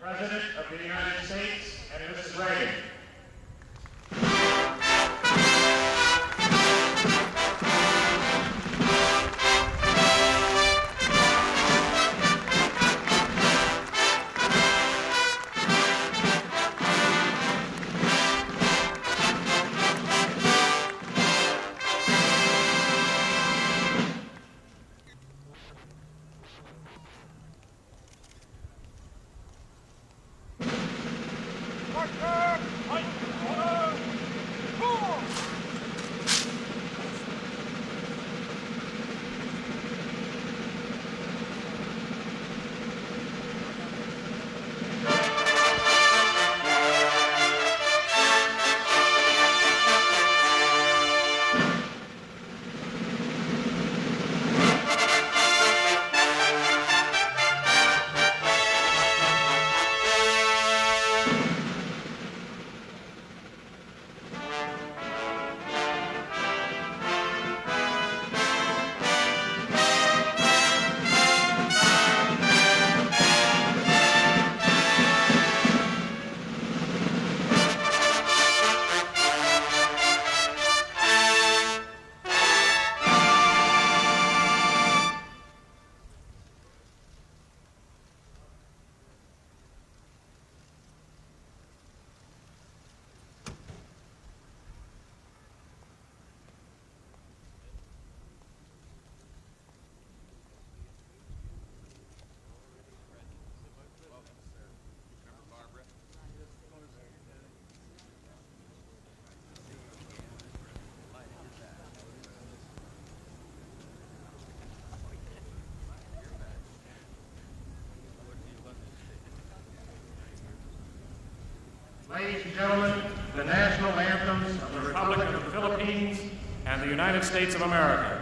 President of the United States and Mrs. Reagan. Ladies and gentlemen, the national anthems of the Republic of the Philippines and the United States of America.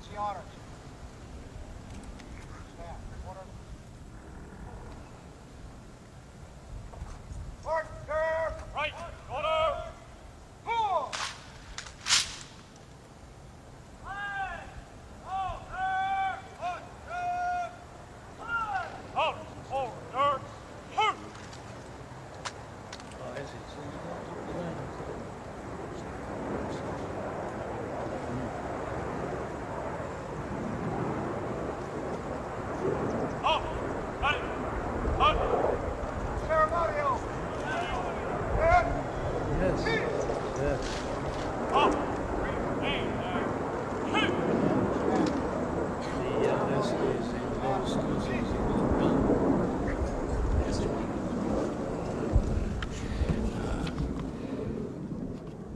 That's the honors. Stand. Order. Order. Right. Order. Four. Out. Order. Halt. Out. Right. Out. Ceremonial. Yes. Yes. Out. Remain there. Halt.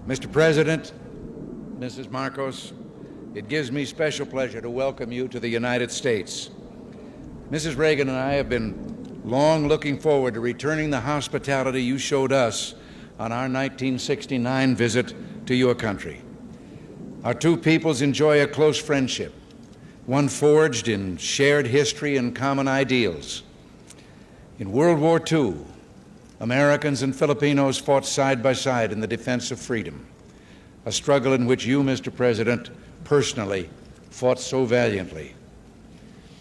Mr. President, Mrs. Marcos, it gives me special pleasure to welcome you to the United States. Mrs. Reagan and I have been long looking forward to returning the hospitality you showed us on our 1969 visit to your country. Our two peoples enjoy a close friendship, one forged in shared history and common ideals. In World War II, Americans and Filipinos fought side by side in the defense of freedom, a struggle in which you, Mr. President, personally fought so valiantly.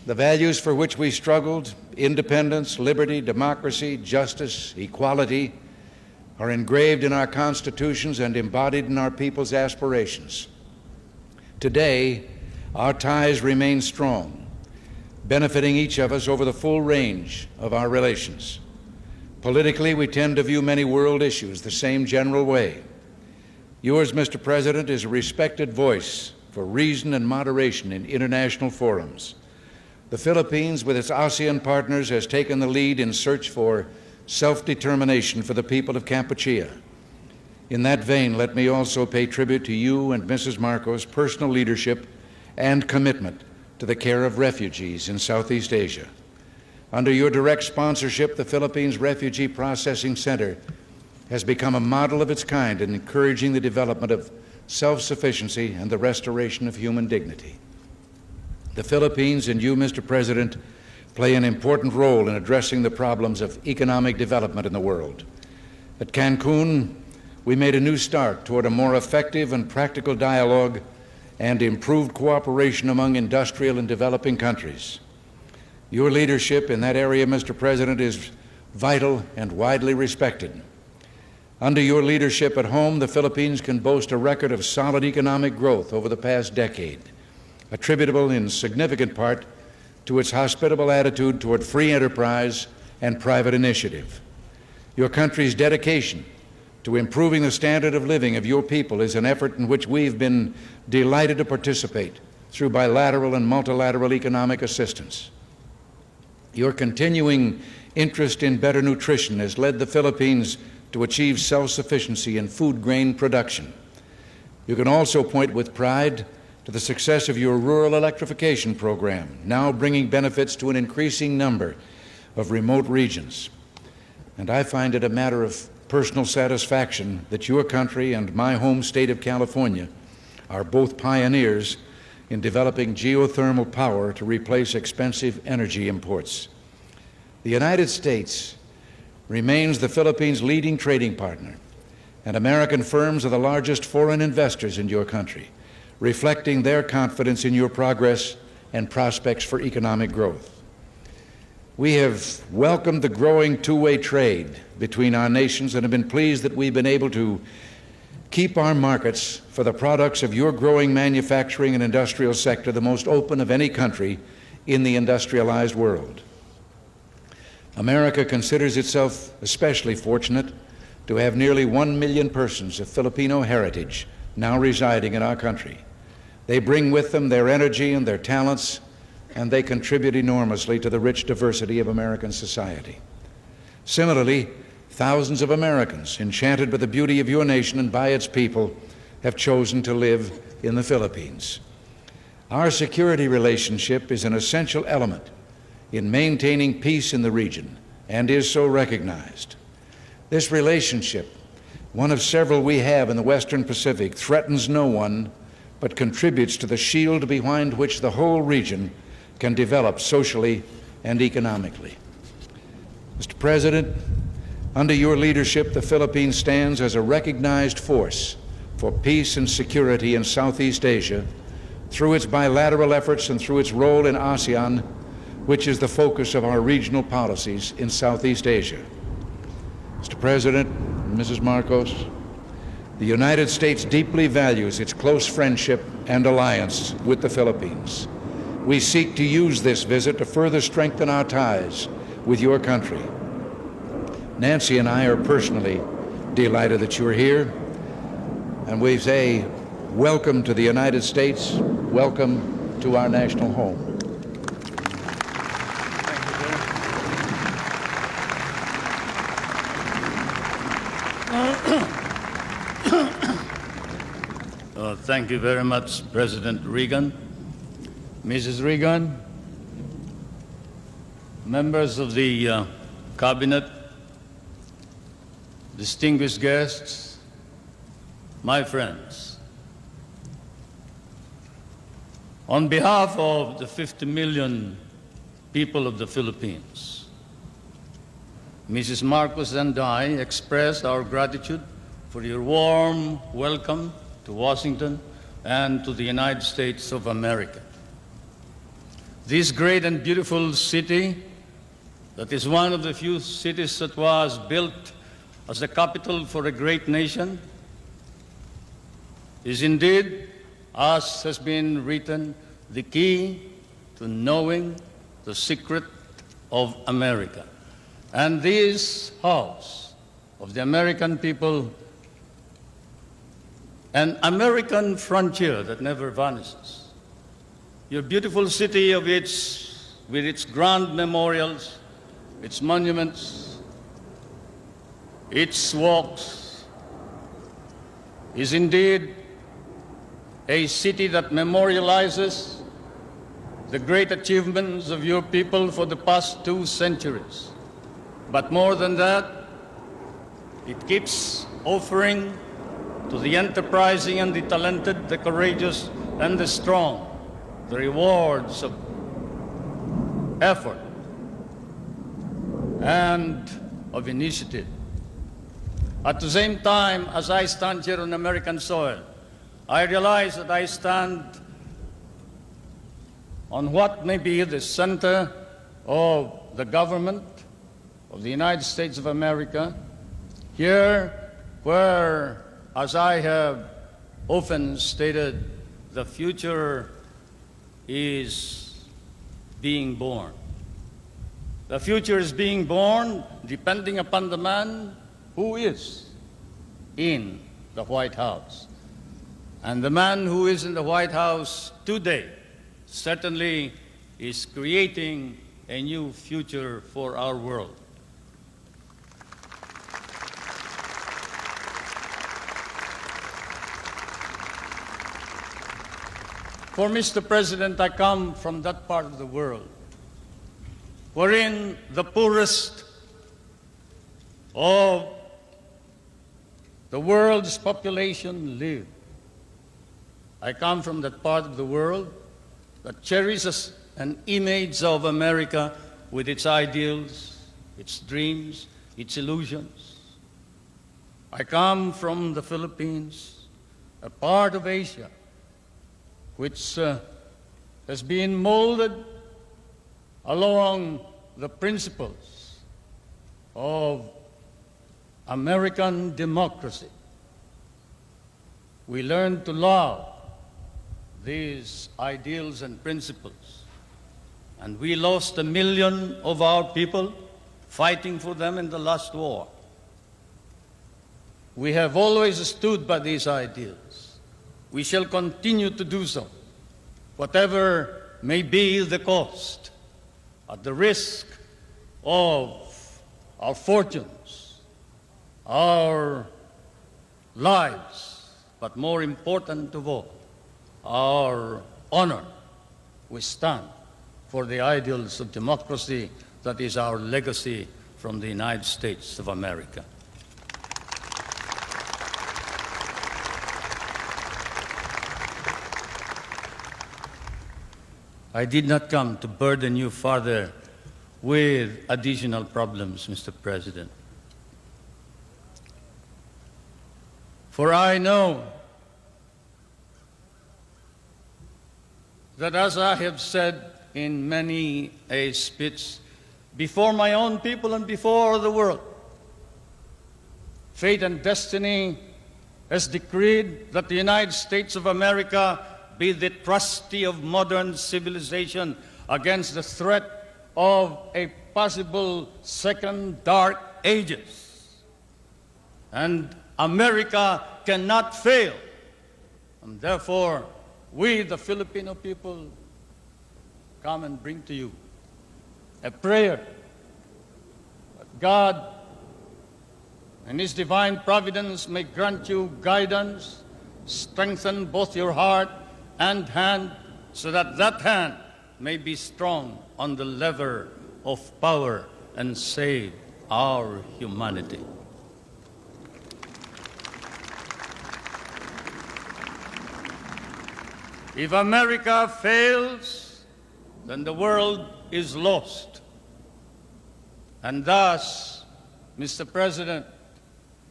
The values for which we struggled, independence, liberty, democracy, justice, equality, are engraved in our constitutions and embodied in our people's aspirations. Today, our ties remain strong, benefiting each of us over the full range of our relations. Politically, we tend to view many world issues the same general way. Yours, Mr. President, is a respected voice for reason and moderation in international forums. The Philippines, with its ASEAN partners, has taken the lead in search for self-determination for the people of Kampuchea. In that vein, let me also pay tribute to you and Mrs. Marcos' personal leadership and commitment to the care of refugees in Southeast Asia. Under your direct sponsorship, the Philippines Refugee Processing Center has become a model of its kind in encouraging the development of self-sufficiency and the restoration of human dignity. The Philippines and you, Mr. President, play an important role in addressing the problems of economic development in the world. At Cancun, we made a new start toward a more effective and practical dialogue and improved cooperation among industrial and developing countries. Your leadership in that area, Mr. President, is vital and widely respected. Under your leadership at home, the Philippines can boast a record of solid economic growth over the past decade, attributable in significant part to its hospitable attitude toward free enterprise and private initiative. Your country's dedication to improving the standard of living of your people is an effort in which we've been delighted to participate through bilateral and multilateral economic assistance. Your continuing interest in better nutrition has led the Philippines to achieve self-sufficiency in food grain production. You can also point with pride to the success of your rural electrification program, now bringing benefits to an increasing number of remote regions. And I find it a matter of personal satisfaction that your country and my home state of California are both pioneers in developing geothermal power to replace expensive energy imports. The United States remains the Philippines' leading trading partner, and American firms are the largest foreign investors in your country, reflecting their confidence in your progress and prospects for economic growth. We have welcomed the growing two-way trade between our nations and have been pleased that we've been able to keep our markets for the products of your growing manufacturing and industrial sector the most open of any country in the industrialized world. America considers itself especially fortunate to have nearly 1 million persons of Filipino heritage now residing in our country. They bring with them their energy and their talents, and they contribute enormously to the rich diversity of American society. Similarly, thousands of Americans, enchanted by the beauty of your nation and by its people, have chosen to live in the Philippines. Our security relationship is an essential element in maintaining peace in the region and is so recognized. This relationship, one of several we have in the Western Pacific, threatens no one but contributes to the shield behind which the whole region can develop socially and economically. Mr. President, under your leadership, the Philippines stands as a recognized force for peace and security in Southeast Asia through its bilateral efforts and through its role in ASEAN, which is the focus of our regional policies in Southeast Asia. Mr. President, Mrs. Marcos, the United States deeply values its close friendship and alliance with the Philippines. We seek to use this visit to further strengthen our ties with your country. Nancy and I are personally delighted that you're here, and we say welcome to the United States, welcome to our national home. Thank you very much, President Reagan. Mrs. Reagan, members of the Cabinet, distinguished guests, my friends. On behalf of the 50 million people of the Philippines, Mrs. Marcos and I express our gratitude for your warm welcome to Washington and to the United States of America. This great and beautiful city, that is one of the few cities that was built as the capital for a great nation, is indeed, as has been written, the key to knowing the secret of America. And this house of the American people, an American frontier that never vanishes. Your beautiful city with its grand memorials, its monuments, its walks, is indeed a city that memorializes the great achievements of your people for the past 2 centuries. But more than that, it keeps offering to the enterprising and the talented, the courageous and the strong, the rewards of effort and of initiative. At the same time, as I stand here on American soil, I realize that I stand on what may be the center of the government of the United States of America, here where, as I have often stated, the future is being born. The future is being born depending upon the man who is in the White House. And the man who is in the White House today certainly is creating a new future for our world. For Mr. President, I come from that part of the world wherein the poorest of the world's population live. I come from that part of the world that cherishes an image of America with its ideals, its dreams, its illusions. I come from the Philippines, a part of Asia, which has been molded along the principles of American democracy. We learned to love these ideals and principles, and we lost 1 million of our people fighting for them in the last war. We have always stood by these ideals. We shall continue to do so, whatever may be the cost, at the risk of our fortunes, our lives, but more important of all, our honor. We stand for the ideals of democracy that is our legacy from the United States of America. I did not come to burden you further with additional problems, Mr. President. For I know that, as I have said in many a speech before my own people and before the world, fate and destiny has decreed that the United States of America be the trustee of modern civilization against the threat of a possible second dark ages. And America cannot fail. And therefore, we, the Filipino people, come and bring to you a prayer that God and His divine providence may grant you guidance, strengthen both your heart and hand, so that that hand may be strong on the lever of power and save our humanity. If America fails, then the world is lost. And thus, Mr. President,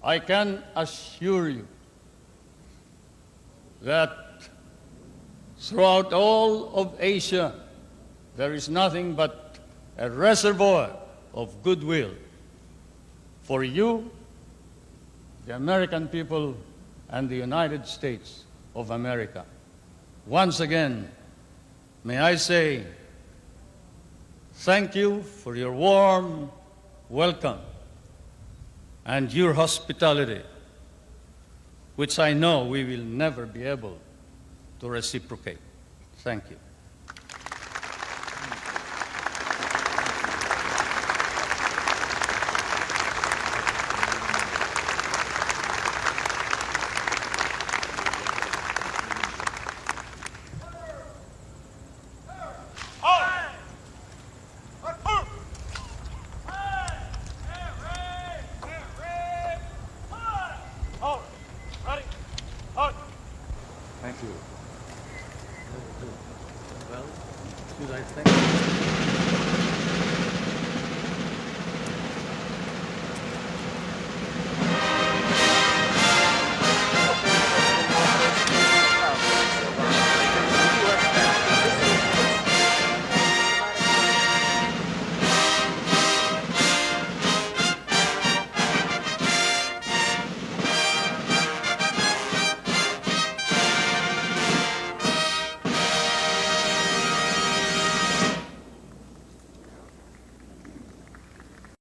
I can assure you that throughout all of Asia, there is nothing but a reservoir of goodwill for you, the American people, and the United States of America. Once again, may I say thank you for your warm welcome and your hospitality, which I know we will never be able to reciprocate. Thank you. Ready? Well, should I thank you?